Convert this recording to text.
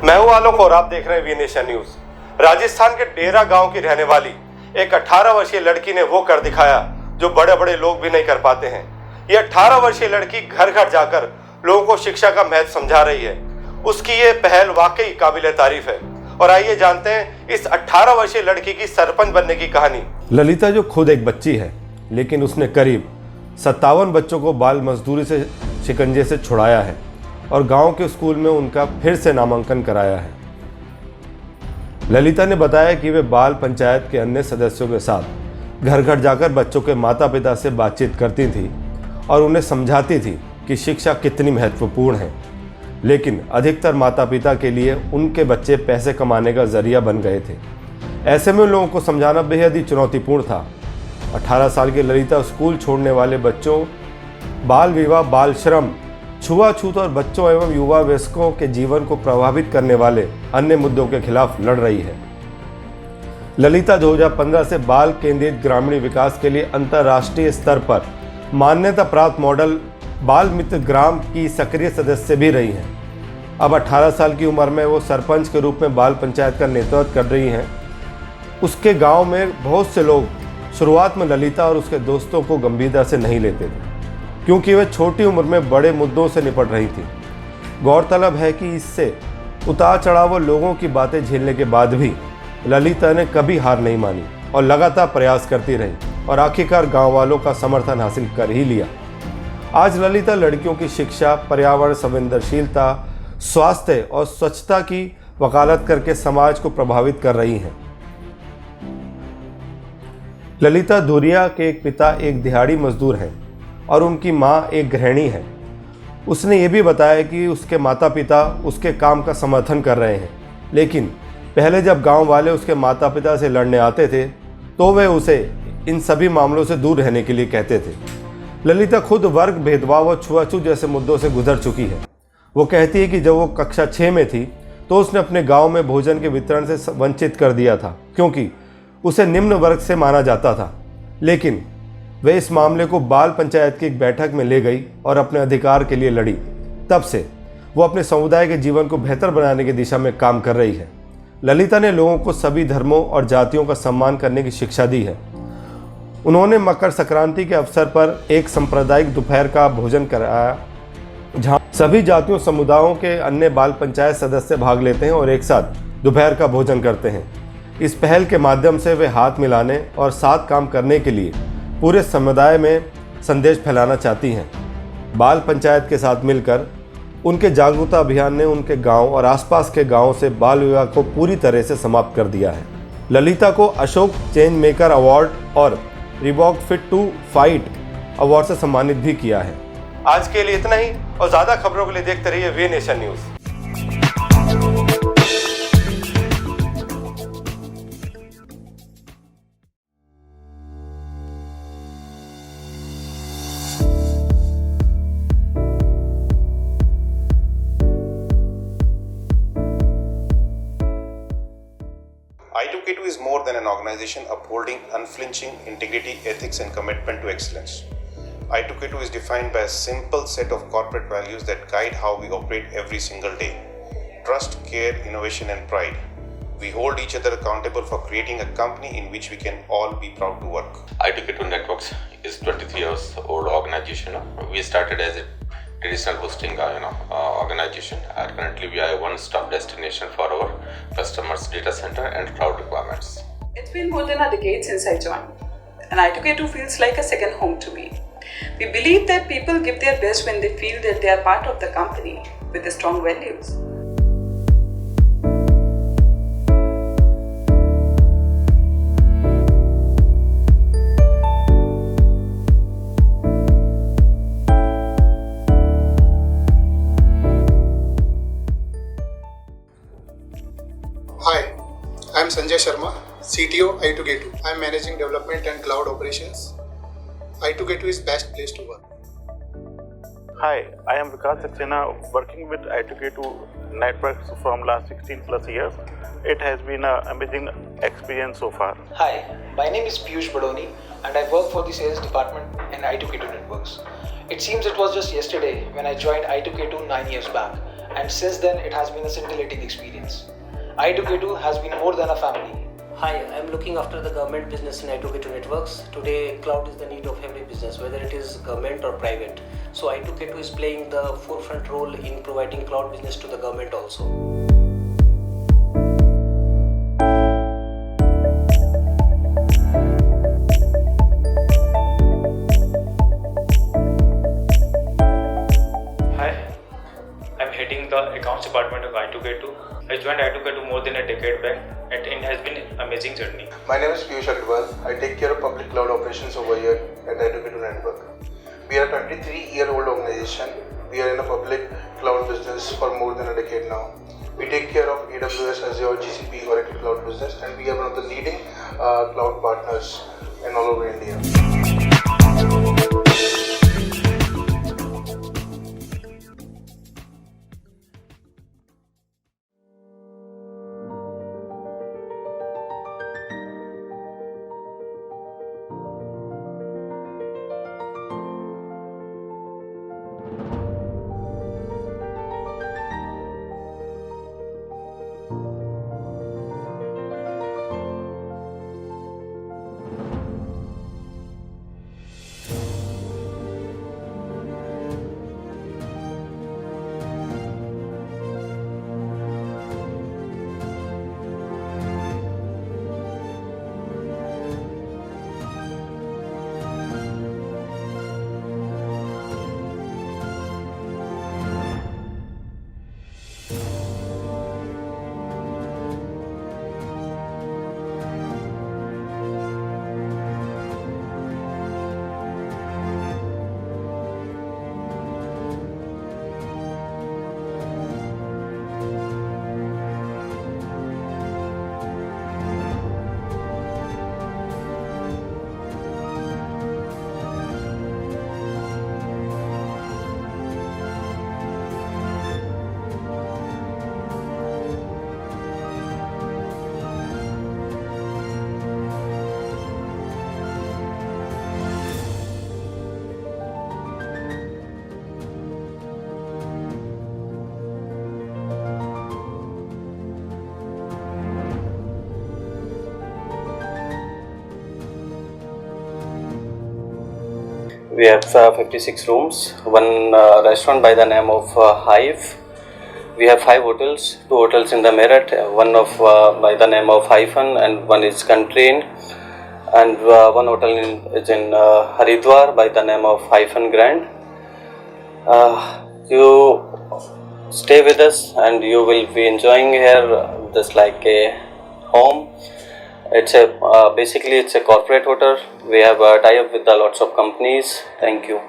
मैं हूं आलोक और आप देख रहे हैं वी नेशन न्यूज। राजस्थान के डेरा गांव की रहने वाली एक 18 वर्षीय लड़की ने वो कर दिखाया जो बड़े बड़े लोग भी नहीं कर पाते हैं। ये 18 वर्षीय लड़की घर घर जाकर लोगों को शिक्षा का महत्व समझा रही है। उसकी ये पहल वाकई काबिले तारीफ है। और आइए जानते हैं इस 18 वर्षीय लड़की की सरपंच बनने की कहानी। ललिता जो खुद एक बच्ची है, लेकिन उसने करीब 57 बच्चों को बाल मजदूरी से शिकंजे से छुड़ाया है और गांव के स्कूल में उनका फिर से नामांकन कराया है। ललिता ने बताया कि वे बाल पंचायत के अन्य सदस्यों के साथ घर घर जाकर बच्चों के माता पिता से बातचीत करती थी और उन्हें समझाती थी कि शिक्षा कितनी महत्वपूर्ण है। लेकिन अधिकतर माता पिता के लिए उनके बच्चे पैसे कमाने का जरिया बन गए थे। ऐसे में उन लोगों को समझाना बेहद ही चुनौतीपूर्ण था। 18 साल की ललिता स्कूल छोड़ने वाले बच्चों, बाल विवाह, बाल श्रम, छुआछूत और बच्चों एवं युवा वयस्कों के जीवन को प्रभावित करने वाले अन्य मुद्दों के खिलाफ लड़ रही है। ललिता 2015 से बाल केंद्रित ग्रामीण विकास के लिए अंतर्राष्ट्रीय स्तर पर मान्यता प्राप्त मॉडल बाल मित्र ग्राम की सक्रिय सदस्य भी रही हैं। अब 18 साल की उम्र में वो सरपंच के रूप में बाल पंचायत का नेतृत्व कर रही हैं। उसके गांव में बहुत से लोग शुरुआत में ललिता और उसके दोस्तों को गंभीरता से नहीं लेते थे, क्योंकि वे छोटी उम्र में बड़े मुद्दों से निपट रही थी। गौरतलब है कि इससे उतार चढ़ाव लोगों की बातें झेलने के बाद भी ललिता ने कभी हार नहीं मानी और लगातार प्रयास करती रही और आखिरकार गांव वालों का समर्थन हासिल कर ही लिया। आज ललिता लड़कियों की शिक्षा, पर्यावरण संवेदनशीलता, स्वास्थ्य और स्वच्छता की वकालत करके समाज को प्रभावित कर रही हैं। ललिता धुरिया के एक पिता एक दिहाड़ी मजदूर हैं और उनकी मां एक गृहिणी है। उसने ये भी बताया कि उसके माता पिता उसके काम का समर्थन कर रहे हैं, लेकिन पहले जब गांव वाले उसके माता पिता से लड़ने आते थे तो वे उसे इन सभी मामलों से दूर रहने के लिए कहते थे। ललिता खुद वर्ग भेदभाव और छुआछूत जैसे मुद्दों से गुजर चुकी है। वो कहती है कि जब वो कक्षा 6 में थी तो उसने अपने गाँव में भोजन के वितरण से वंचित कर दिया था, क्योंकि उसे निम्न वर्ग से माना जाता था। लेकिन वे इस मामले को बाल पंचायत की एक बैठक में ले गई और अपने अधिकार के लिए लड़ी। तब से वो अपने समुदाय के जीवन को बेहतर बनाने की दिशा में काम कर रही है। ललिता ने लोगों को सभी धर्मों और जातियों का सम्मान करने की शिक्षा दी है। उन्होंने मकर संक्रांति के अवसर पर एक सांप्रदायिक दोपहर का भोजन कराया, जहां सभी जातियों समुदायों के अन्य बाल पंचायत सदस्य भाग लेते हैं और एक साथ दोपहर का भोजन करते हैं। इस पहल के माध्यम से वे हाथ मिलाने और साथ काम करने के लिए पूरे समुदाय में संदेश फैलाना चाहती हैं। बाल पंचायत के साथ मिलकर उनके जागरूकता अभियान ने उनके गांव और आसपास के गांवों से बाल विवाह को पूरी तरह से समाप्त कर दिया है। ललिता को अशोक चेंज मेकर अवार्ड और Reebok fit to fight award से सम्मानित भी किया है। आज के लिए इतना ही और ज़्यादा खबरों के लिए देखते रहिए V Nation News. I2K2 is more than an organization upholding unflinching integrity, ethics, and commitment to excellence. I2K2 is defined by a simple set of corporate values that guide how we operate every single day: trust, care, innovation, and pride. We hold each other accountable for creating a company in which we can all be proud to work. I2K2 Networks is 23 years old organization. We started as a traditional hosting organization, and currently we are a one-stop destination for our customers' data center and cloud requirements. It's been more than a decade since I joined, and I2K2 feels like a second home to me. We believe that people give their best when they feel that they are part of the company with the strong values. Hi, I am Sanjay Sharma, CTO I2K2. I am managing development and cloud operations. I2K2 is best place to work. Hi, I am Vikas Saxena, working with I2K2 Networks from last 16 plus years. It has been an amazing experience so far. Hi, my name is Piyush Badoni and I work for the sales department in I2K2 Networks. It seems it was just yesterday when I joined I2K2 9 years back, and since then it has been a scintillating experience. I2K2 has been more than a family. Hi, I am looking after the government business in I2K2 Networks. Today, cloud is the need of every business, whether it is government or private. So I2K2 is playing the forefront role in providing cloud business to the government also. Hi, I'm heading the accounts department of I2K2. I joined I2K2 more than a decade back and it has been an amazing journey. My name is Piyush Agarwal. I take care of public cloud operations over here at I2K2 Network. We are a 23-year-old organization. We are in a public cloud business for more than a decade now. We take care of AWS, Azure, GCP, Oracle Cloud business, and we are one of the leading cloud partners in all over India. We have 56 rooms, one restaurant by the name of Hive. We have 5 hotels, 2 hotels in the Meerut, one by the name of Hyphen and one is Country Inn, and one hotel is in Haridwar by the name of Hyphen Grand. You stay with us and you will be enjoying here just like a home. It's basically it's a corporate hotel. We have a tie-up with lots of companies. Thank you.